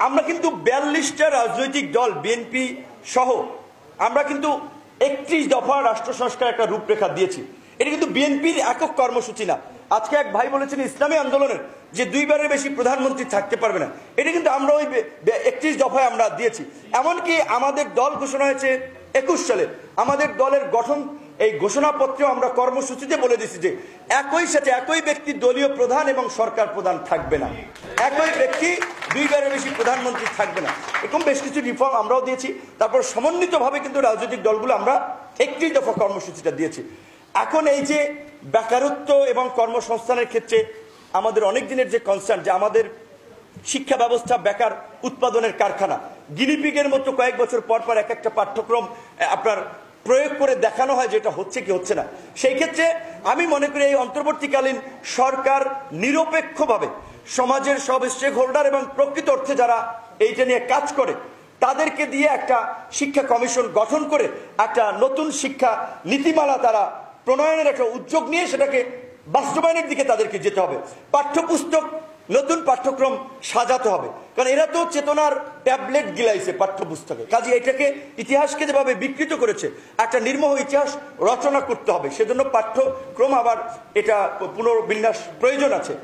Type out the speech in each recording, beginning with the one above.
আমরা কিন্তু 42টা রাজনৈতিক দল বিএনপি সহ আমরা কিন্তু 31 দফা রাষ্ট্র সংস্কার একটা রূপরেখা দিয়েছি। এটা কিন্তু বিএনপির একক কর্মসূচি না। আজকে এক ভাই বলেছেন ইসলামী আন্দোলনের যে 2 বারের বেশি প্রধানমন্ত্রী থাকতে পারবে না, এটা কিন্তু আমরা ওই 31 দফায় আমরা দিয়েছি। এমনকি আমাদের দল ঘোষণা হয়েছে 21 সালে, আমাদের দলের গঠন এই ঘোষণাপত্রে আমরা কর্মসূচিতে বলে দিচ্ছি যে একই সাথে একই ব্যক্তি দলীয় প্রধান এবং সরকার প্রধান থাকবে না, একই ব্যক্তি 2 বারের বেশি প্রধানমন্ত্রী থাকবে না। এরকম বেশ কিছু রিফর্ম আমরাও দিয়েছি। তারপর সমন্বিতভাবে কিন্তু রাজনৈতিক দলগুলো আমরা 31 দফা কর্মসূচিটা দিয়েছি। এখন এই যে বেকারত্ব এবং কর্মসংস্থানের ক্ষেত্রে আমাদের অনেক দিনের যে কনসার্ন যে আমাদের শিক্ষা ব্যবস্থা বেকার উৎপাদনের কারখানা, গিনিপিগের মতো কয়েক বছর পর পর এক একটা পাঠ্যক্রম আপনার প্রয়োগ করে দেখানো হয় যেটা হচ্ছে কি হচ্ছে না। সেই ক্ষেত্রে আমি মনে করি এই অন্তর্বর্তীকালীন সরকার নিরপেক্ষভাবে সমাজের সব স্টেক হোল্ডার এবং প্রকৃত অর্থে যারা এইটা নিয়ে কাজ করে তাদেরকে দিয়ে একটা শিক্ষা কমিশন গঠন করে একটা নতুন শিক্ষা নীতিমালা তারা প্রণয়নের একটা উদ্যোগ নিয়ে সেটাকে বাস্তবায়নের দিকে তাদেরকে যেতে হবে। পাঠ্যপুস্তক নতুন পাঠ্যক্রম সাজাতে হবে, কারণ এরা তো চেতনার ট্যাবলেট গিলাইছে পাঠ্যপুস্তকে। কাজে এটাকে ইতিহাসকে যেভাবে বিকৃত করেছে একটা নির্মোহ ইতিহাস রচনা করতে হবে, সেজন্য পাঠ্যক্রম আবার এটা পুনর্বিন্যাস প্রয়োজন আছে।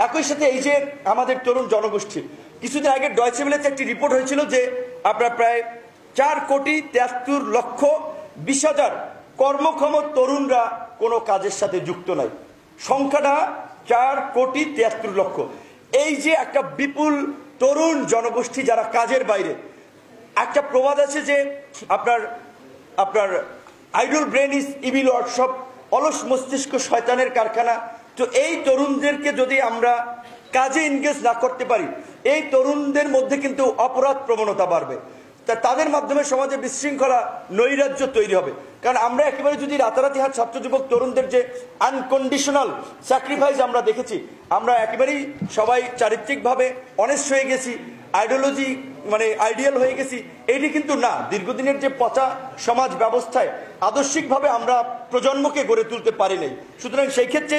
একই সাথে এই যে আমাদের তরুণ জনগোষ্ঠী, কিছুদিন আগে ডয়চে ভেলেতে একটি রিপোর্ট হয়েছিল যে আপনার প্রায় 4,73,20,000 কর্মক্ষম তরুণরা কোনো কাজের সাথে যুক্ত নাই। সংখ্যাটা 4,73,00,000। এই যে একটা বিপুল তরুণ জনগোষ্ঠী যারা কাজের বাইরে, একটা প্রবাদ আছে যে আপনার আপনার idol brain is evil workshop, অলস মস্তিষ্ক শয়তানের কারখানা। তো এই তরুণদেরকে যদি আমরা কাজে এনগেজ না করতে পারি, এই তরুণদের মধ্যে কিন্তু অপরাধ প্রবণতা বাড়বে, তাদের মাধ্যমে সমাজে বিশৃঙ্খলা নৈরাজ্য তৈরি হবে। কারণ আমরা একেবারে যদি রাতারাতি হাত ছাত্র যুবক তরুণদের যে আনকন্ডিশনাল স্যাক্রিফাইস আমরা দেখেছি, আমরা একেবারেই সবাই চারিত্রিকভাবে অনেস্ট হয়ে গেছি, আইডিওলজি মানে আইডিয়াল হয়ে গেছি, এইটি কিন্তু না। দীর্ঘদিনের যে পচা সমাজ ব্যবস্থায় আদর্শিকভাবে আমরা প্রজন্মকে গড়ে তুলতে পারি নাই। সুতরাং সেই ক্ষেত্রে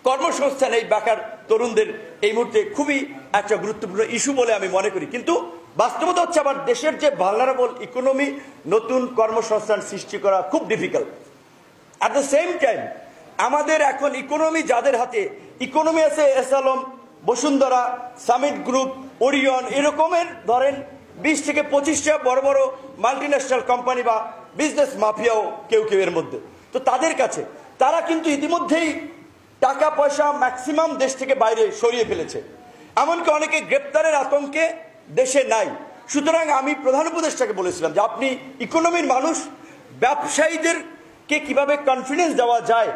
কর্মসংস্থান এই বেকার তরুণদের এই মুহূর্তে খুবই একটা গুরুত্বপূর্ণ ইস্যু বলে আমি মনে করি। কিন্তু বাস্তবতা হচ্ছে আবার দেশের যে ভালনারেবল ইকোনমি, নতুন কর্মসংস্থান সৃষ্টি করা খুব difficult. At the same time আমাদের এখন ইকোনমি যাদের হাতে, ইকোনমি আছে এসালম, বসুন্ধরা, সামিট গ্রুপ, ওরিয়ন, এরকমের ধরেন 20 থেকে 25টা বড় বড় মাল্টিন্যাশনাল কোম্পানি বা বিজনেস মাফিয়াও কেউ কেউ এর মধ্যে। তো তাদের কাছে তারা কিন্তু ইতিমধ্যেই টাকা পয়সা ম্যাক্সিমাম দেশ থেকে বাইরে সরিয়ে ফেলেছে, এমনকি অনেকে গ্রেপ্তারের আতঙ্কে দেশে নাই। সুতরাং আমি প্রধান উপদেষ্টাকে বলেছিলাম যে আপনি ইকোনমির মানুষ, ব্যবসায়ীদেরকে কিভাবে কনফিডেন্স দেওয়া যায়,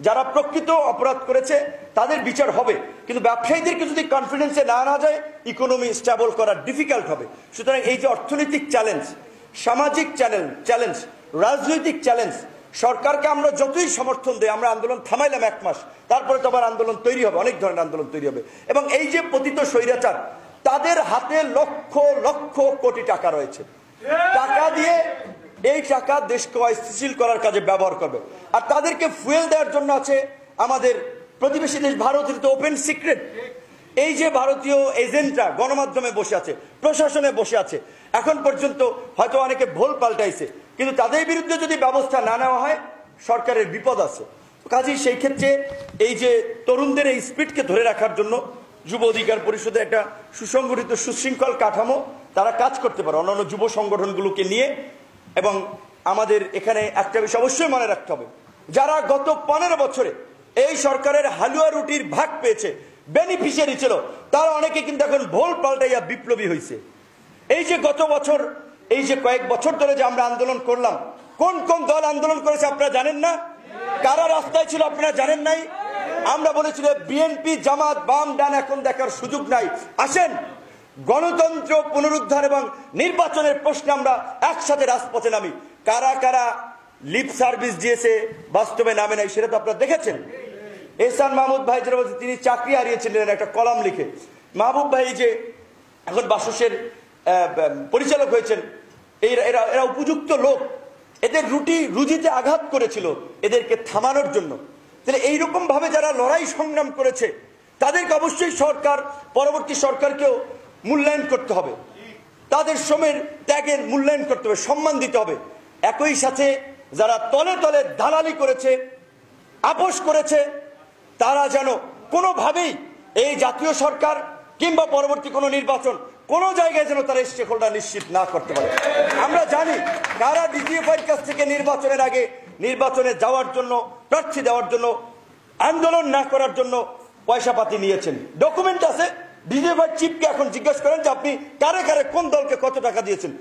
যারা প্রকৃত অপরাধ করেছে তাদের বিচার হবে, কিন্তু ব্যবসায়ীদেরকে যদি কনফিডেন্সে না আনা যায় ইকোনমি স্টেবল করা ডিফিকাল্ট হবে। সুতরাং এই যে অর্থনৈতিক চ্যালেঞ্জ, সামাজিক চ্যালেঞ্জ, রাজনৈতিক চ্যালেঞ্জ, সরকারকে আমরা যতই সমর্থন দেয়, আমরা আন্দোলন থামাইলাম 1 মাস, তারপরে তো আবার আন্দোলন তৈরি হবে, অনেক ধরনের আন্দোলন তৈরি হবে। এবং এই যে পতিত স্বৈরাচার, তাদের হাতে লক্ষ লক্ষ কোটি টাকা রয়েছে, টাকা দিয়ে এই টাকা দেশকে অস্থিতিশীল করার কাজে ব্যবহার করবে। আর তাদেরকে ফুয়েল দেওয়ার জন্য আছে আমাদের প্রতিবেশী দেশ ভারতের তো ওপেন সিক্রেট। এই যে ভারতীয় এজেন্টরা গণমাধ্যমে বসে আছে, প্রশাসনে বসে আছে, এখন পর্যন্ত হয়তো অনেকে ভুল পাল্টাইছে, কিন্তু তাদের বিরুদ্ধে যদি ব্যবস্থা না নেওয়া হয় সরকারের বিপদ আছে। কাজেই সেই ক্ষেত্রে এই যে তরুণদের এই স্পিডকে ধরে রাখার জন্য যুব অধিকার পরিষদে একটা সুসংগঠিত সুশৃঙ্খল কাঠামো তারা কাজ করতে পারে অন্যান্য যুব সংগঠনগুলোকে নিয়ে। এবং আমাদের এখানে একটা বিষয় অবশ্যই মনে রাখতে হবে, যারা গত 15 বছরে এই সরকারের হালুয়া রুটির ভাগ পেয়েছে, বেনিফিশিয়ারি ছিল, তারা অনেকে কিন্তু এখন ভোল পাল্টাইয়া বিপ্লবী হয়েছে। এই যে গত বছর, এই যে কয়েক বছর ধরে যে আমরা আন্দোলন করলাম, কোন কোন দল আন্দোলন করেছে আপনারা জানেন না? কারা রাস্তায় ছিল আপনারা জানেন নাই? আমরা বলেছিলাম বিএনপি, জামাত, বাম, ডান এখন দেখার সুযোগ নাই, আসেন গণতন্ত্র পুনরুদ্ধার এবং নির্বাচনের প্রশ্নে আমরা একসাথে রাজপথে নামি। কারা কারা লিপ সার্ভিস দিয়েছে, বাস্তবে নামে নাই, সেটা তো আপনারা দেখেছেন। এহসান মাহমুদ ভাই যারা বলছে তিনি চাকরি হারিয়েছিলেন একটা কলাম লিখে, মাহবুব ভাই যে এখন বাসসের পরিচালক হয়েছেন, এরা উপযুক্ত লোক, এদের রুজিতে আঘাত করেছিল, এদেরকে থামানোর জন্য। তাহলে এইরকম ভাবে যারা লড়াই সংগ্রাম করেছে তাদেরকে অবশ্যই সরকার, পরবর্তী সরকারকেও মূল্যায়ন করতে হবে, তাদের শ্রমের ত্যাগের মূল্যায়ন করতে হবে, সম্মান দিতে হবে। একই সাথে যারা তলে তলে দালালি করেছে, আপোষ করেছে, তারা যেন কোনোভাবেই এই জাতীয় সরকার কিংবা পরবর্তী কোনো নির্বাচন কোনো জায়গায় যেন তারা স্টেক হোল্ডার নিশ্চিত না করতে পারে। আমরা জানি কারা ডিজিএফআইয়ের কাছ থেকে নির্বাচনের আগে নির্বাচনে যাওয়ার জন্য, প্রার্থী দেওয়ার জন্য, আন্দোলন না করার জন্য পয়সাপাতি নিয়েছেন। ডকুমেন্ট আছে। ডিজিএফআই চিফকে এখন জিজ্ঞেস করেন যে আপনি কারে কারে কোন দলকে কত টাকা দিয়েছেন।